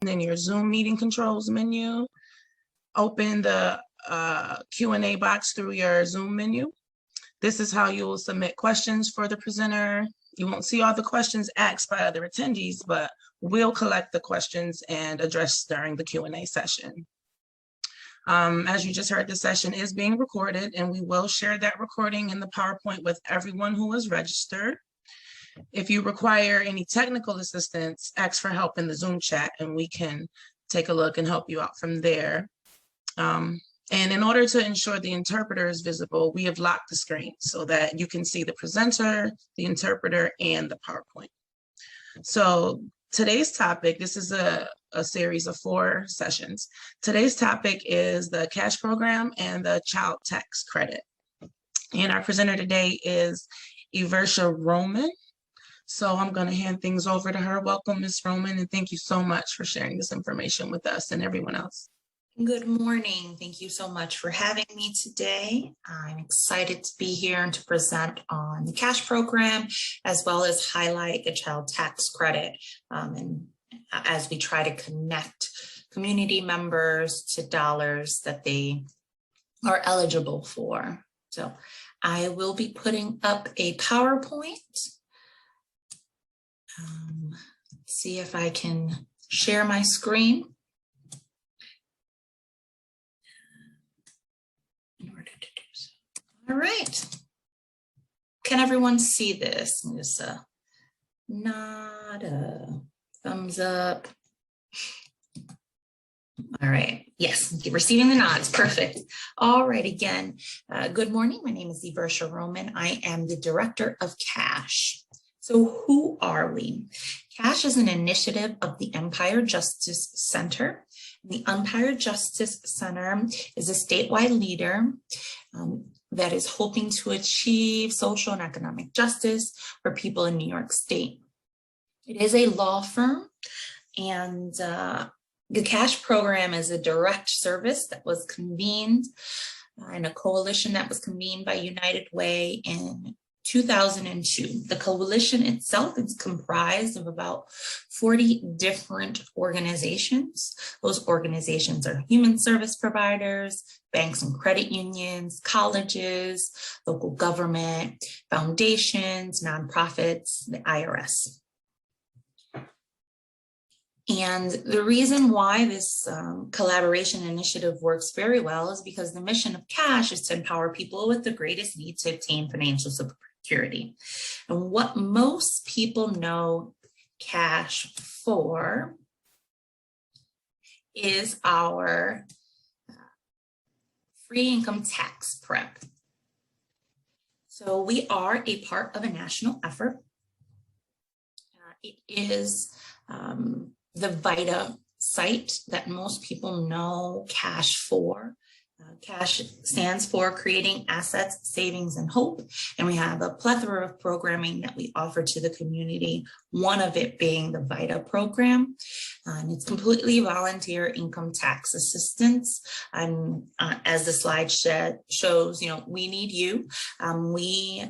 in your Zoom meeting controls menu. Open the Q&A box through your Zoom menu. This is how you will submit questions for the presenter. You won't see all the questions asked by other attendees, but we'll collect the questions and address during the Q&A session. As you just heard, the session is being recorded, and we will share that recording in the PowerPoint with everyone who is registered. If you require any technical assistance, ask for help in the Zoom chat, and we can take a look and help you out from there. And in order to ensure the interpreter is visible, we have locked the screen so that you can see the presenter, the interpreter, and the PowerPoint. So today's topic, this is a series of 4 sessions. Today's topic is the cash program and the child tax credit. And our presenter today is Eversha Roman. So I'm going to hand things over to her. Welcome, Ms. Roman, and thank you so much for sharing this information with us and everyone else. Good morning. Thank you so much for having me today. I'm excited to be here and to present on the cash program, as well as highlight the child tax credit. And as we try to connect community members to dollars that they are eligible for. So I will be putting up a PowerPoint. See if I can share my screen. In order to do so. All right. Can everyone see this? Just nod, a thumbs up. All right. Yes, receiving the nods. Perfect. All right. Again, good morning. My name is Eversha Roman. I am the Director of Cash. So who are we? Cash is an initiative of the Empire Justice Center. The Empire Justice Center is a statewide leader that is hoping to achieve social and economic justice for people in New York State. It is a law firm, and the cash program is a direct service that was convened in a coalition that was convened by United Way in 2002. The coalition itself is comprised of about 40 different organizations. Those organizations are human service providers, banks and credit unions, colleges, local government, foundations, nonprofits, the IRS. And the reason why this collaboration initiative works very well is because the mission of Cash is to empower people with the greatest need to obtain financial security. And what most people know Cash for is our free income tax prep. So we are a part of a national effort. It is the VITA site that most people know Cash for. Cash stands for Creating Assets, Savings, and Hope. And we have a plethora of programming that we offer to the community, one of it being the VITA program. And it's completely volunteer income tax assistance. And as the slide shows, we need you. We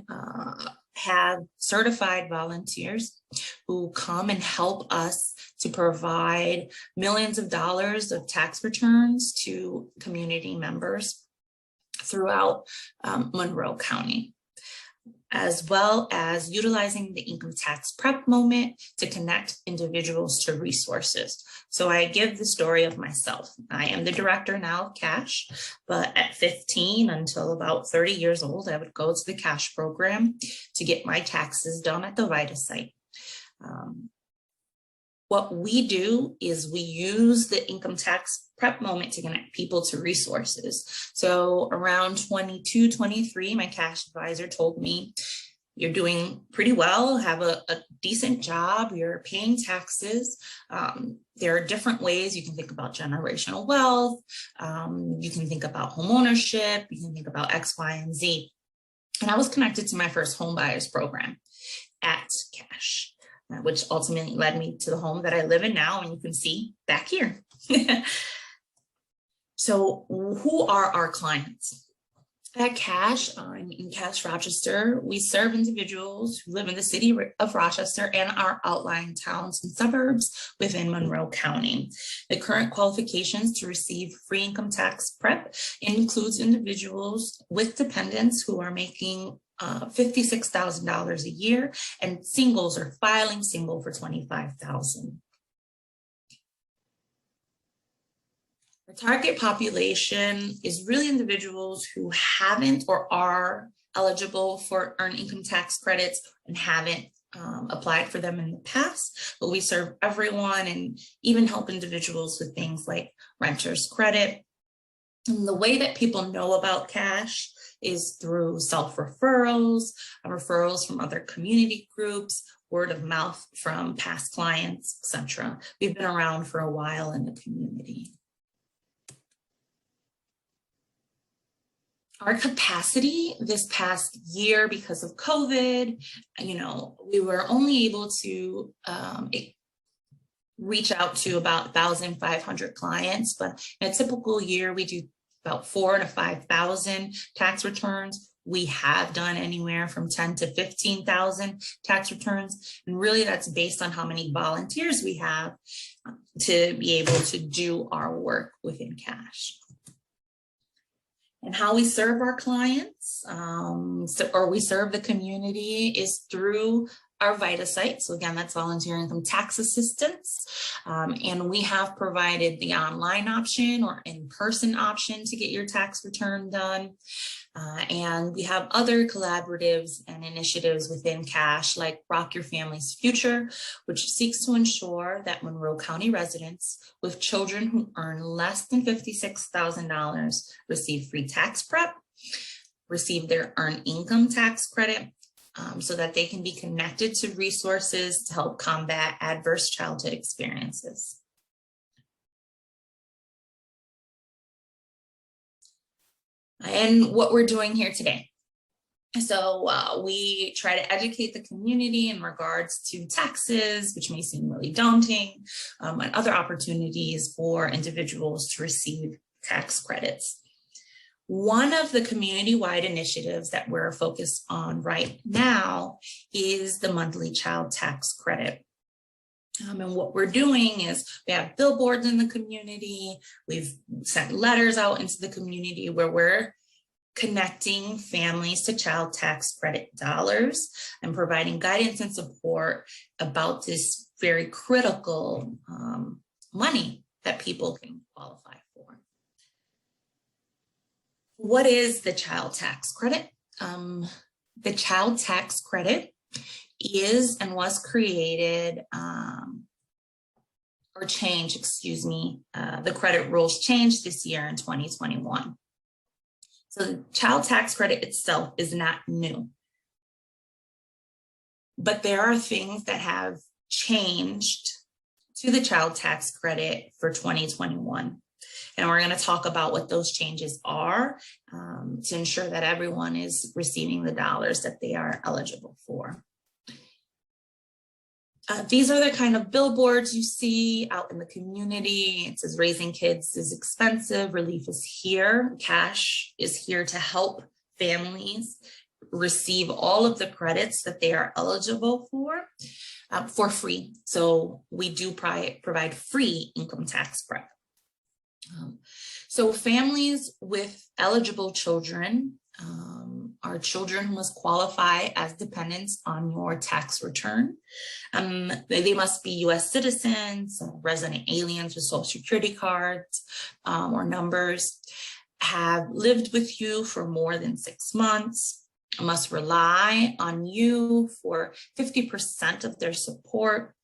have certified volunteers who come and help us to provide millions of dollars of tax returns to community members throughout Monroe County, as well as utilizing the income tax prep moment to connect individuals to resources. So I give the story of myself. I am the director now of Cash, but at 15 until about 30 years old, I would go to the Cash program to get my taxes done at the VITA site. What we do is we use the income tax prep moment to connect people to resources. So around 22, 23, my cash advisor told me, you're doing pretty well, have a decent job, you're paying taxes. There are different ways you can think about generational wealth. You can think about home ownership. You can think about X, Y, and Z. And I was connected to my first home buyers program at Cash, which ultimately led me to the home that I live in now, and you can see back here. So who are our clients? At Cash, in Cash Rochester, we serve individuals who live in the city of Rochester and our outlying towns and suburbs within Monroe County. The current qualifications to receive free income tax prep includes individuals with dependents who are making $56,000 a year, and singles are filing single for $25,000. Our target population is really individuals who haven't or are eligible for earned income tax credits and haven't applied for them in the past, but we serve everyone and even help individuals with things like renter's credit. And the way that people know about Cash is through self-referrals, referrals from other community groups, word of mouth from past clients, etc. We've been around for a while in the community. Our capacity this past year, because of COVID, we were only able to reach out to about 1,500 clients, but in a typical year, we do about 4,000 to 5,000 tax returns. We have done anywhere from 10 to 15,000 tax returns. And really that's based on how many volunteers we have to be able to do our work within Cash. And how we serve our clients, or we serve the community, is through our VITA site. So again, that's volunteer income tax assistance. And we have provided the online option or in-person option to get your tax return done. And we have other collaboratives and initiatives within Cash, like Rock Your Family's Future, which seeks to ensure that Monroe County residents with children who earn less than $56,000 receive free tax prep, receive their earned income tax credit, so that they can be connected to resources to help combat adverse childhood experiences. And what we're doing here today. So we try to educate the community in regards to taxes, which may seem really daunting, and other opportunities for individuals to receive tax credits. One of the community-wide initiatives that we're focused on right now is the monthly child tax credit. And what we're doing is we have billboards in the community. We've sent letters out into the community where we're connecting families to child tax credit dollars and providing guidance and support about this very critical money that people can qualify for. What is the child tax credit? The child tax credit is and was created or changed, the credit rules changed this year in 2021. So the child tax credit itself is not new, but there are things that have changed to the child tax credit for 2021. And we're going to talk about what those changes are to ensure that everyone is receiving the dollars that they are eligible for. These are the kind of billboards you see out in the community. It says raising kids is expensive, relief is here. Cash is here to help families receive all of the credits that they are eligible for free. So we do provide free income tax prep. So families with eligible children are children who must qualify as dependents on your tax return. They must be U.S. citizens, resident aliens with social security cards or numbers, have lived with you for more than 6 months, must rely on you for 50% of their support,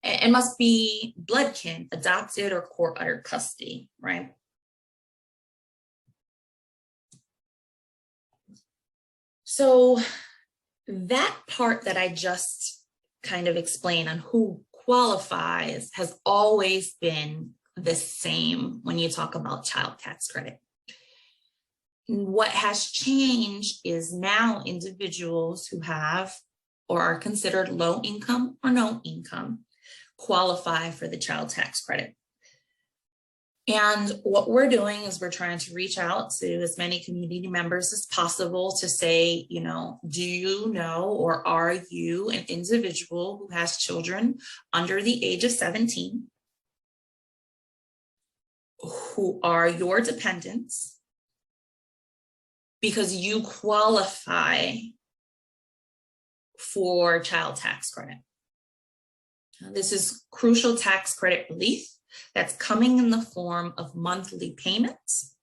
and must be blood kin, adopted, or court-ordered custody, right? So that part that I just kind of explained on who qualifies has always been the same when you talk about child tax credit. What has changed is now individuals who have or are considered low income or no income qualify for the child tax credit. And what we're doing is we're trying to reach out to as many community members as possible to say, you know, do you know, or are you an individual who has children under the age of 17 who are your dependents because you qualify for child tax credit? This is crucial tax credit relief that's coming in the form of monthly payments.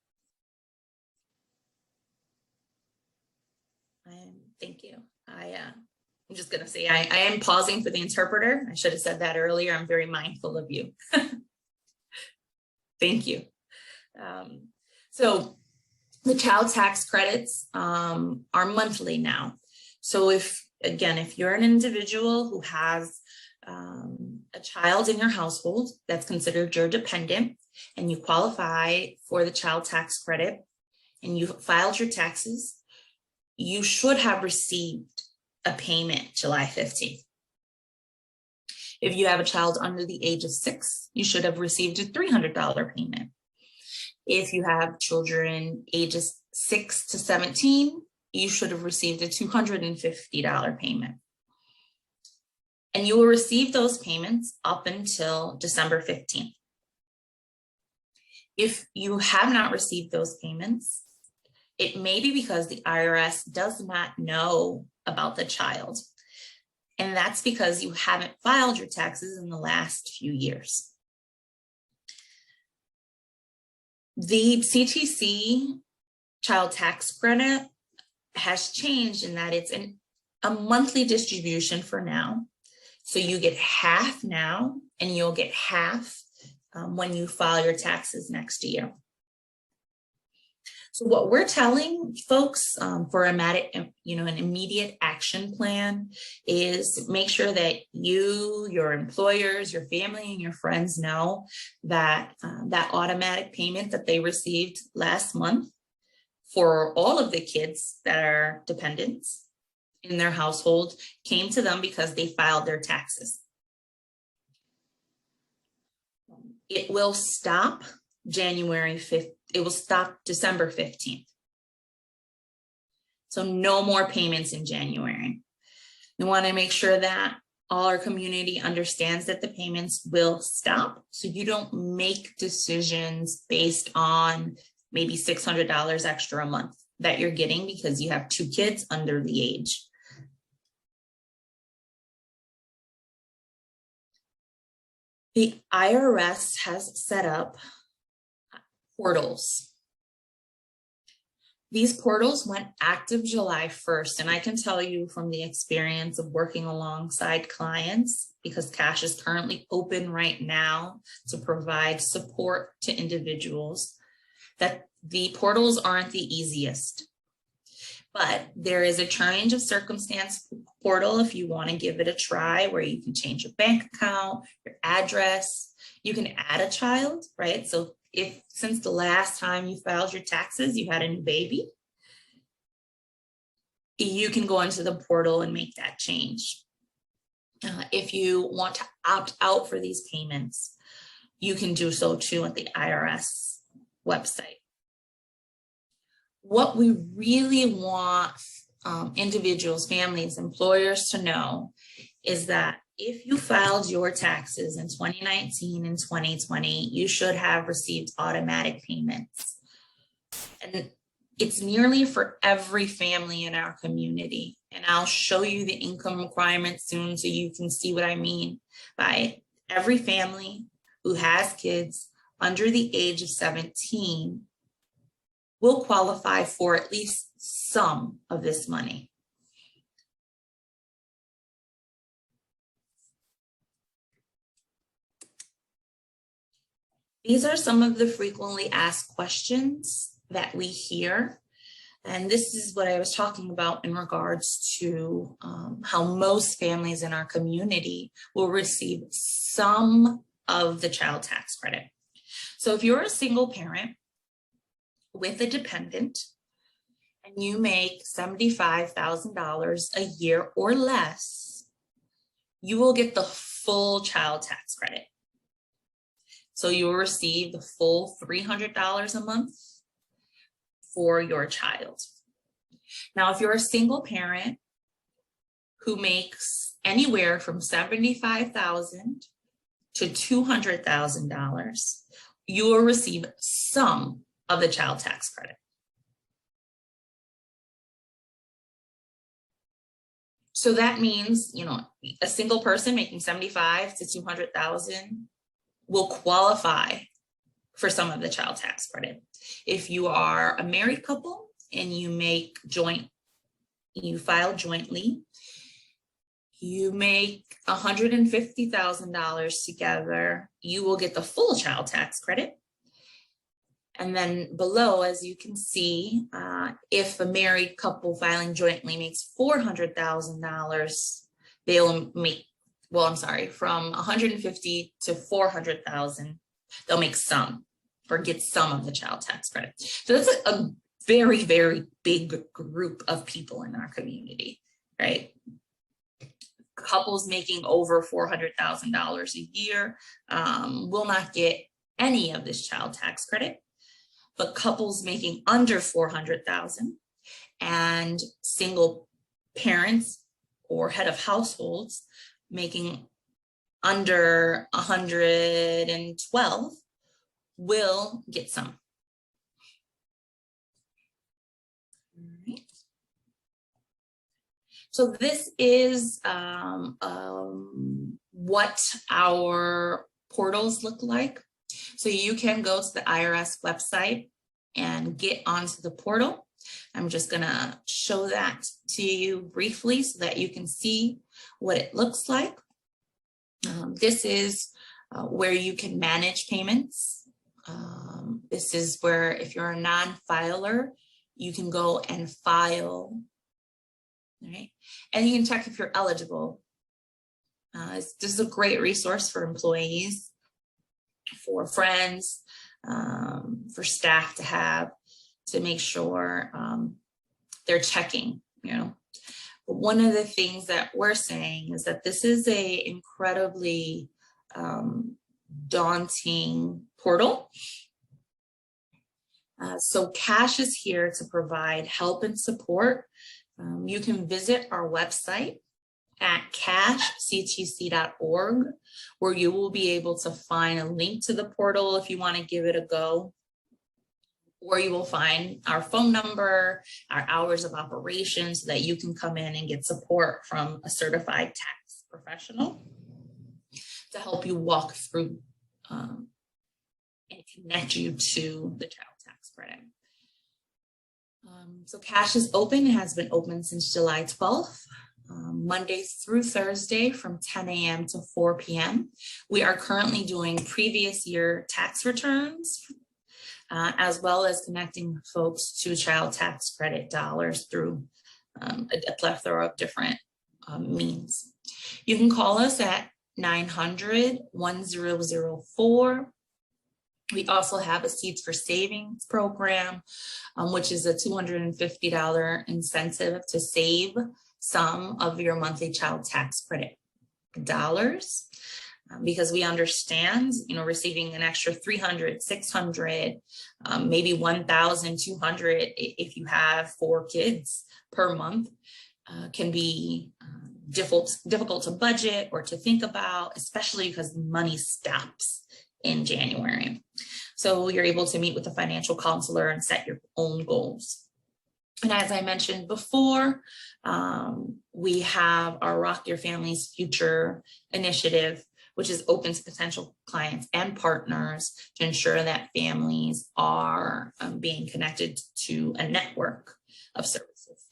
Thank you. I'm just going to say I am pausing for the interpreter. I should have said that earlier. I'm very mindful of you. Thank you. So the child tax credits are monthly now. So if you're an individual who has a child in your household that's considered your dependent and you qualify for the child tax credit and you filed your taxes, you should have received a payment July 15th. If you have a child under the age of 6, you should have received a $300 payment. If you have children ages 6 to 17, you should have received a $250 payment. And you will receive those payments up until December 15th. If you have not received those payments, it may be because the IRS does not know about the child. And that's because you haven't filed your taxes in the last few years. The CTC child tax credit has changed in that it's a monthly distribution for now. So you get half now, and you'll get half when you file your taxes next year. So what we're telling folks for an immediate action plan is make sure that you, your employers, your family, and your friends know that that automatic payment that they received last month for all of the kids that are dependents in their household came to them because they filed their taxes. It will stop January 5th. It will stop December 15th. So no more payments in January. We want to make sure that all our community understands that the payments will stop. So you don't make decisions based on maybe $600 extra a month that you're getting because you have 2 kids under the age. The IRS has set up portals. These portals went active July 1st, and I can tell you from the experience of working alongside clients, because cash is currently open right now to provide support to individuals, that the portals aren't the easiest. But there is a change of circumstance portal if you want to give it a try, where you can change your bank account, your address, you can add a child, right? So if since the last time you filed your taxes, you had a new baby, you can go into the portal and make that change. If you want to opt out for these payments, you can do so too at the IRS website. What we really want individuals, families, employers to know is that if you filed your taxes in 2019 and 2020, you should have received automatic payments. And it's nearly for every family in our community. And I'll show you the income requirements soon so you can see what I mean by every family who has kids under the age of 17 will qualify for at least some of this money. These are some of the frequently asked questions that we hear. And this is what I was talking about in regards to how most families in our community will receive some of the child tax credit. So if you're a single parent with a dependent and you make $75,000 a year or less, you will get the full child tax credit. So you will receive the full $300 a month for your child. Now, if you're a single parent who makes anywhere from $75,000 to $200,000, you will receive some of the child tax credit. So that means, you know, a single person making 75 to 200,000 will qualify for some of the child tax credit. If you are a married couple and you file jointly, you make $150,000 together, you will get the full child tax credit. And then below, as you can see, if a married couple filing jointly makes $400,000, they'll make, well, I'm sorry, from 150 to 400,000, they'll make some or get some of the child tax credit. So that's a very, very big group of people in our community, right? Couples making over $400,000 a year will not get any of this child tax credit, but couples making under $400,000 and single parents or head of households making under 112 will get some. So this is what our portals look like. So you can go to the IRS website and get onto the portal. I'm just gonna show that to you briefly so that you can see what it looks like. This is where you can manage payments. This is where if you're a non-filer, you can go and file. Right? And you can check if you're eligible. This is a great resource for employees, for friends, for staff to have, to make sure they're checking, you know. But one of the things that we're saying is that this is a incredibly daunting portal. So Cash is here to provide help and support. You can visit our website at cashctc.org, where you will be able to find a link to the portal if you want to give it a go. Or you will find our phone number, our hours of operation, so that you can come in and get support from a certified tax professional to help you walk through and connect you to the child tax credit. So Cash is open. It has been open since July 12th, Mondays through Thursday from 10 a.m. to 4 p.m. We are currently doing previous year tax returns, as well as connecting folks to child tax credit dollars through a plethora of different means. You can call us at 900-1004. We also have a Seeds for Savings program, which is a $250 incentive to save some of your monthly child tax credit dollars, because we understand, you know, receiving an extra 300, 600, maybe 1,200 if you have 4 kids per month can be difficult to budget or to think about, especially because money stops in January. So you're able to meet with a financial counselor and set your own goals. And as I mentioned before, we have our Rock Your Family's Future initiative, which is open to potential clients and partners to ensure that families are being connected to a network of services.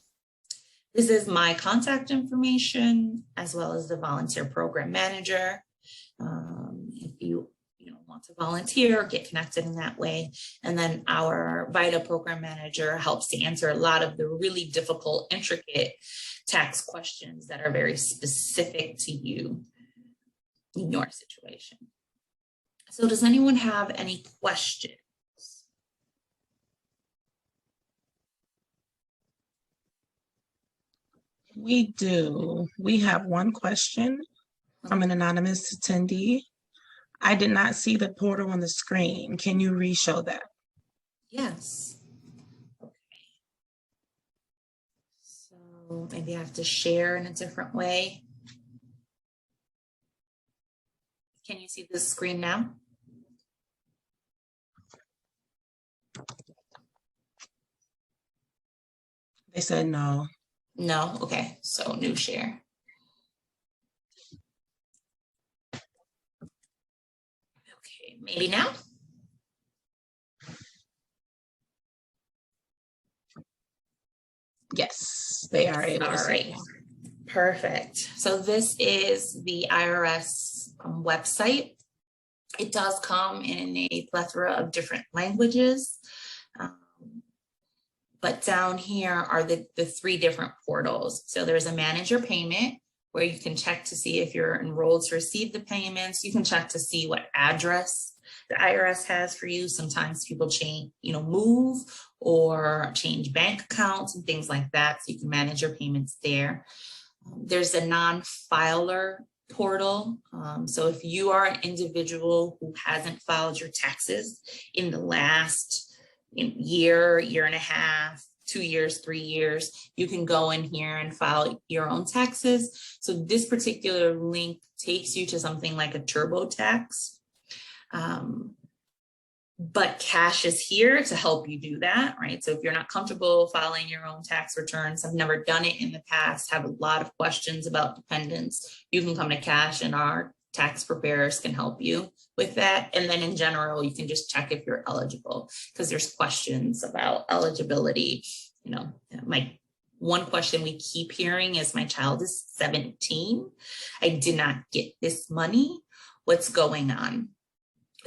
This is my contact information, as well as the volunteer program manager. If you want to volunteer, get connected in that way. And then our VITA program manager helps to answer a lot of the really difficult, intricate tax questions that are very specific to you in your situation. So does anyone have any questions? We do. We have one question from an anonymous attendee. I did not see the portal on the screen. Can you re-show that? Yes. Okay. So maybe I have to share in a different way. Can you see the screen now? They said no. No? Okay, so new share. Okay, maybe now? Yes, they are able to All see right. it now. Perfect. So this is the IRS website. It does come in a plethora of different languages. But down here are the three different portals. So there's a manage your payment where you can check to see if you're enrolled to receive the payments. You can check to see what address the IRS has for you. Sometimes people change, move or change bank accounts and things like that. So you can manage your payments there. There's a non-filer portal. So if you are an individual who hasn't filed your taxes in the last year and a half, 2 years, 3 years, you can go in here and file your own taxes. So this particular link takes you to something like a TurboTax. But Cash is here to help you do that, right? So if you're not comfortable filing your own tax returns, have never done it in the past, have a lot of questions about dependents, you can come to Cash and our tax preparers can help you with that. And then in general, you can just check if you're eligible because there's questions about eligibility. My one question we keep hearing is my child is 17. I did not get this money. What's going on?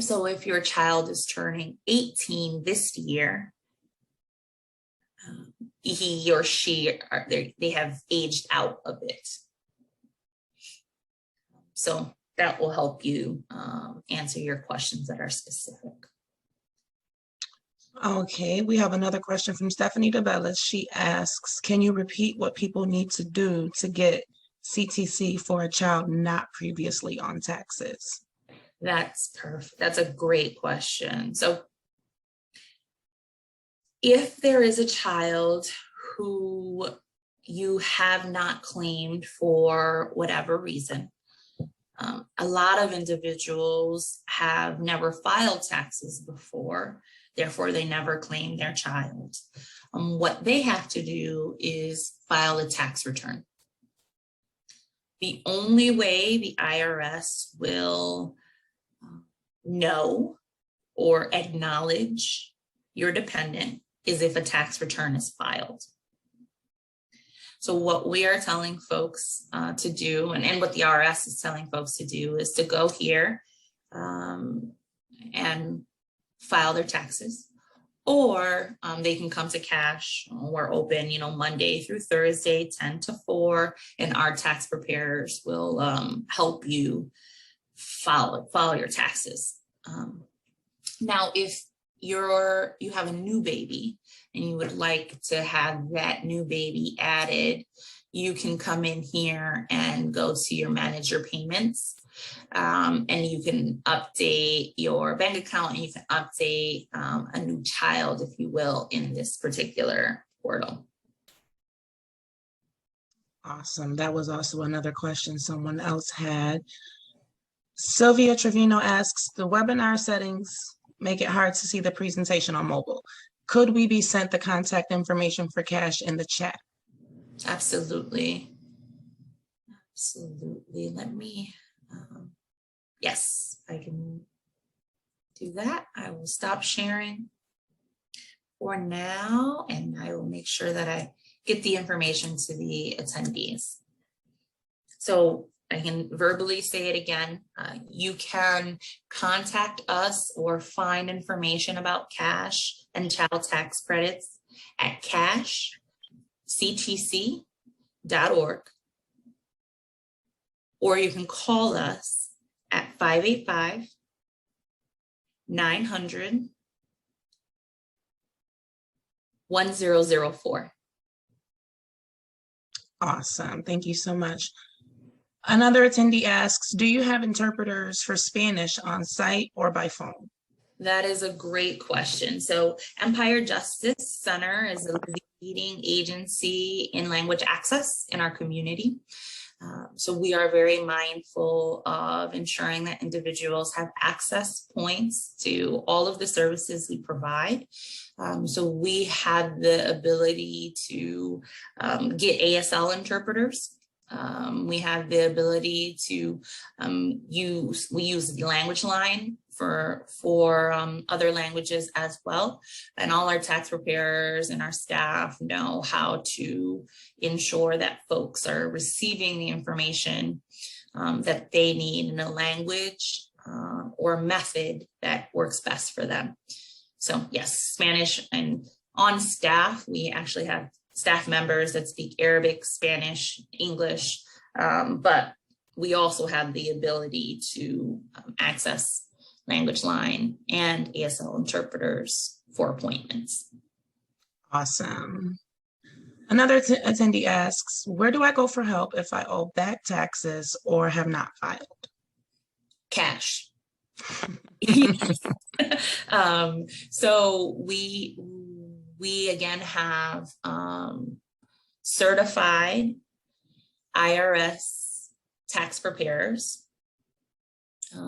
So if your child is turning 18 this year, he or she, they have aged out of it. So that will help you answer your questions that are specific. Okay, we have another question from Stephanie DeBellis. She asks, can you repeat what people need to do to get CTC for a child not previously on taxes? That's perfect. That's a great question. So if there is a child who you have not claimed for whatever reason, a lot of individuals have never filed taxes before, therefore they never claim their child. What they have to do is file a tax return. The only way the IRS will know or acknowledge your dependent is if a tax return is filed. So what we are telling folks to do, and what the IRS is telling folks to do, is to go here and file their taxes, or they can come to Cash. We're open, Monday through Thursday, 10 to 4, and our tax preparers will help you file your taxes. Now, if you have a new baby and you would like to have that new baby added, you can come in here and go to your manage your payments, and you can update your bank account and you can update a new child, if you will, in this particular portal. Awesome. That was also another question someone else had. Sylvia Trevino asks, the webinar settings make it hard to see the presentation on mobile. Could we be sent the contact information for Cash in the chat? Absolutely. Absolutely. Let me, yes, I can do that. I will stop sharing for now, and I will make sure that I get the information to the attendees. So I can verbally say it again. You can contact us or find information about Cash and child tax credits at cashctc.org, or you can call us at 585-900-1004. Awesome. Thank you so much. Another attendee asks, do you have interpreters for Spanish on site or by phone? That is a great question. So Empire Justice Center is a leading agency in language access in our community. So we are very mindful of ensuring that individuals have access points to all of the services we provide. So we have the ability to get ASL interpreters. We have the ability to use the language line for other languages as well. And all our tax preparers and our staff know how to ensure that folks are receiving the information that they need in a language or method that works best for them. So yes, Spanish, and on staff, we actually have staff members that speak Arabic, Spanish, English, but we also have the ability to access language line and ASL interpreters for appointments. Awesome. Another attendee asks, where do I go for help if I owe back taxes or have not filed? Cash. So we again have certified IRS tax preparers.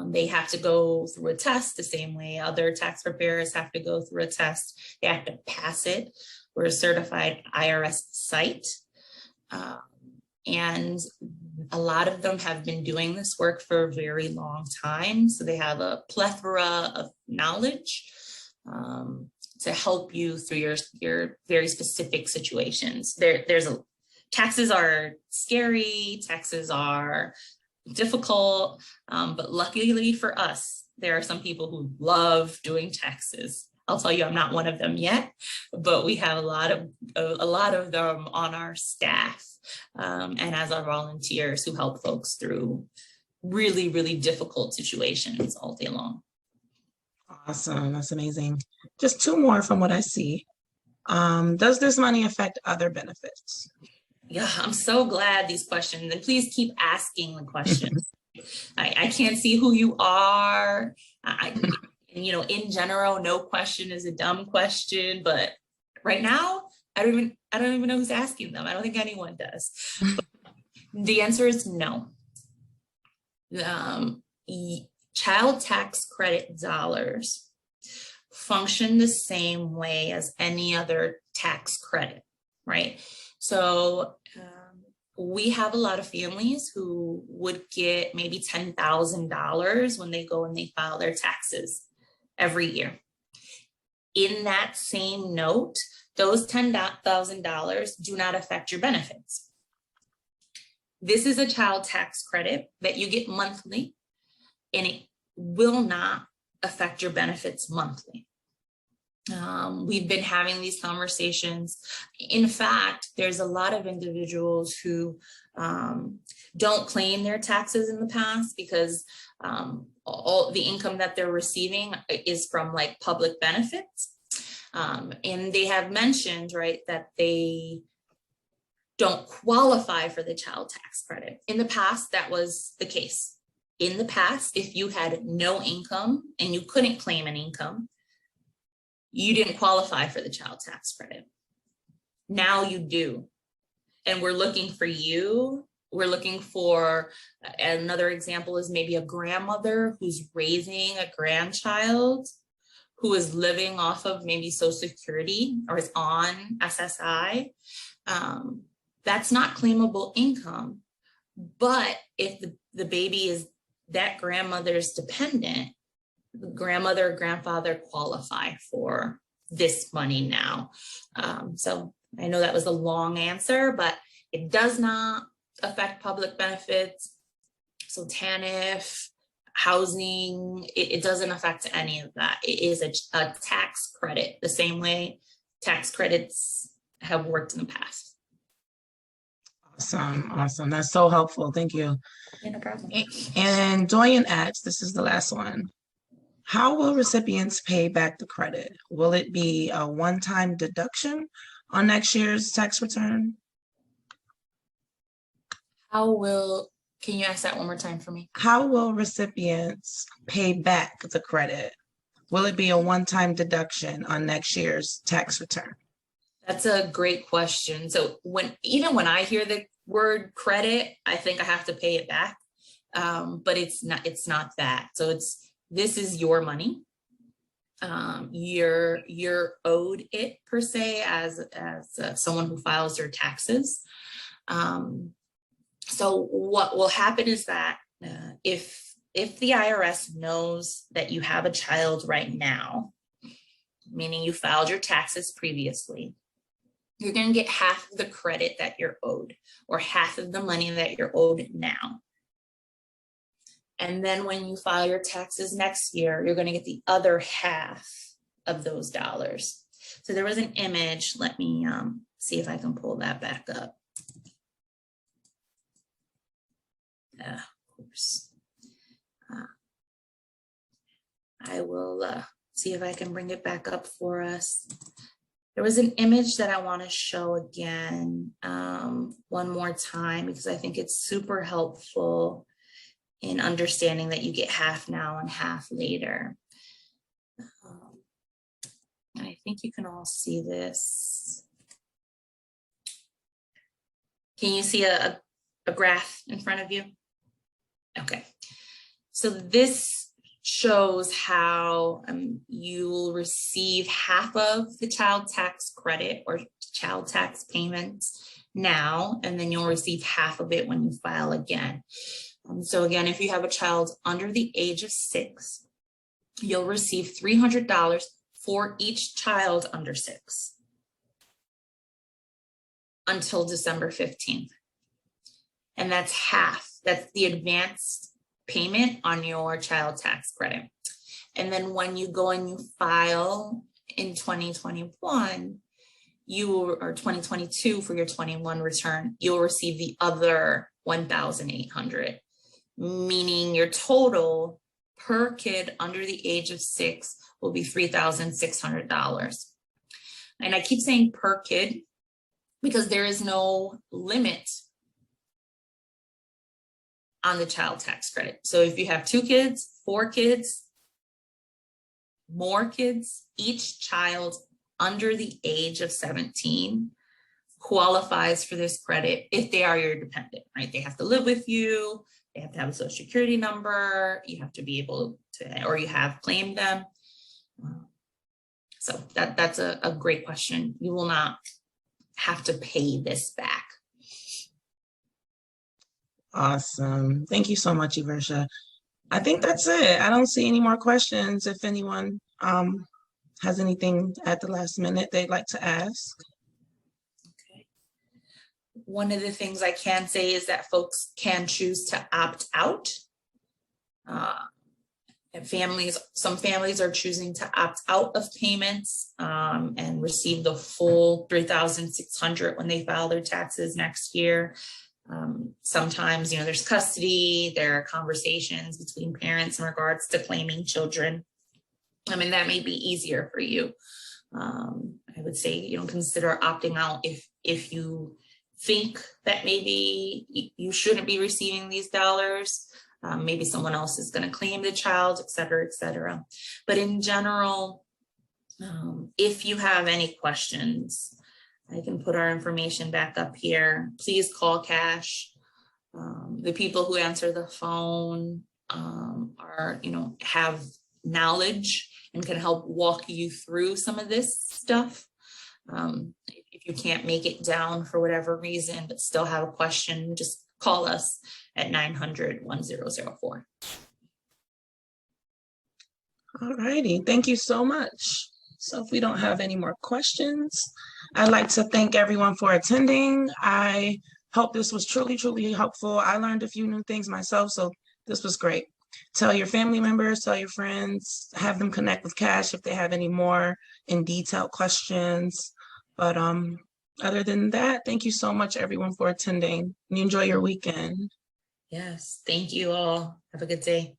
They have to go through a test the same way other tax preparers have to go through a test. They have to pass it. We're a certified IRS site. And a lot of them have been doing this work for a very long time. So they have a plethora of knowledge to help you through your very specific situations. Taxes are scary, taxes are difficult, but luckily for us, there are some people who love doing taxes. I'll tell you, I'm not one of them yet, but we have a lot of them on our staff and as our volunteers who help folks through really, really difficult situations all day long. Awesome, that's amazing. Just two more from what I see. Does this money affect other benefits? Yeah, I'm so glad these questions, and please keep asking the questions. I can't see who you are. In general, no question is a dumb question, but right now, I don't even know who's asking them. I don't think anyone does. But the answer is no. Child tax credit dollars function the same way as any other tax credit, right? So we have a lot of families who would get maybe $10,000 when they go and they file their taxes every year. In that same note, those $10,000 do not affect your benefits. This is a child tax credit that you get monthly, and it will not affect your benefits monthly. We've been having these conversations. In fact, there's a lot of individuals who don't claim their taxes in the past because all the income that they're receiving is from like public benefits. And they have mentioned, right, that they don't qualify for the child tax credit. In the past, that was the case. In the past, if you had no income and you couldn't claim an income, you didn't qualify for the child tax credit. Now you do. And we're looking for you. We're looking for, another example is maybe a grandmother who's raising a grandchild who is living off of maybe Social Security or is on SSI. That's not claimable income. But if the baby is that grandmother's dependent, the grandmother or grandfather qualify for this money now. So I know that was a long answer, but it does not affect public benefits. So TANF, housing, it doesn't affect any of that. It is a tax credit, the same way tax credits have worked in the past. Awesome. That's so helpful. Thank you. Yeah, no problem. And Doyen asks, this is the last one. How will recipients pay back the credit? Will it be a one-time deduction on next year's tax return? How will Can you ask that one more time for me? How will recipients pay back the credit? Will it be a one-time deduction on next year's tax return? That's a great question. So even when I hear the word credit, I think I have to pay it back. But it's not that. So this is your money. You're owed it per se as someone who files their taxes. So what will happen is that if the IRS knows that you have a child right now, meaning you filed your taxes previously, you're going to get half of the credit that you're owed, or half of the money that you're owed now. And then when you file your taxes next year, you're going to get the other half of those dollars. So there was an image. Let me see if I can pull that back up. Of course. I will see if I can bring it back up for us. There was an image that I want to show again one more time, because I think it's super helpful in understanding that you get half now and half later. I think you can all see this. Can you see a graph in front of you? Okay. So this shows how you will receive half of the child tax credit or child tax payments now, and then you'll receive half of it when you file again. So again, if you have a child under the age of 6, you'll receive $300 for each child under 6 until December 15th. And that's half. That's the advanced payment on your child tax credit. And then when you go and you file in 2021, or 2022 for your 21 return, you'll receive the other $1,800, meaning your total per kid under the age of 6 will be $3,600. And I keep saying per kid because there is no limit on the child tax credit. So if you have 2 kids, 4 kids, more kids, each child under the age of 17 qualifies for this credit if they are your dependent, right? They have to live with you, they have to have a social security number, you have to be able to, or you have claimed them. So that's a great question. You will not have to pay this back. Awesome. Thank you so much, Eversha. I think that's it. I don't see any more questions. If anyone has anything at the last minute they'd like to ask. Okay. One of the things I can say is that folks can choose to opt out. And some families are choosing to opt out of payments and receive the full $3,600 when they file their taxes next year. Sometimes, there's custody, there are conversations between parents in regards to claiming children. I mean, that may be easier for you. I would say, consider opting out if you think that maybe you shouldn't be receiving these dollars. Maybe someone else is going to claim the child, et cetera, et cetera. But in general, if you have any questions, I can put our information back up here. Please call Cash. The people who answer the phone have knowledge and can help walk you through some of this stuff. If you can't make it down for whatever reason, but still have a question, just call us at 900-1004. All righty. Thank you so much. So if we don't have any more questions, I'd like to thank everyone for attending. I hope this was truly, truly helpful. I learned a few new things myself, so this was great. Tell your family members, tell your friends, have them connect with Cash if they have any more in detail questions. But other than that, thank you so much, everyone, for attending. You enjoy your weekend. Yes, thank you all. Have a good day.